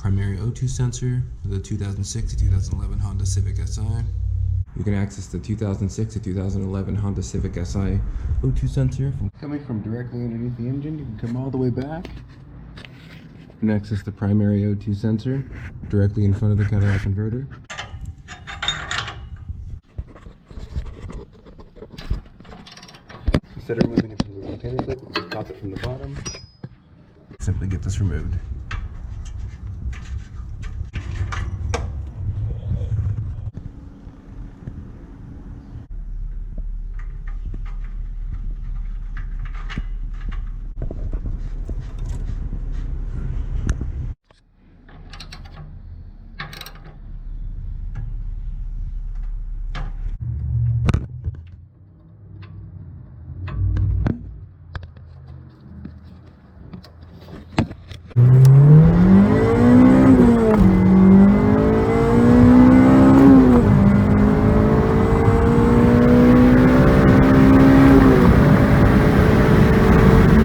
primary O2 sensor for the 2006 to 2011 Honda Civic Si. You can access the 2006 to 2011 Honda Civic Si O2 sensor coming from directly underneath the engine. You can come all the way back and access the primary O2 sensor directly in front of the catalytic converter. Instead of removing it from the container clip, just pop it from the bottom. Simply get this removed.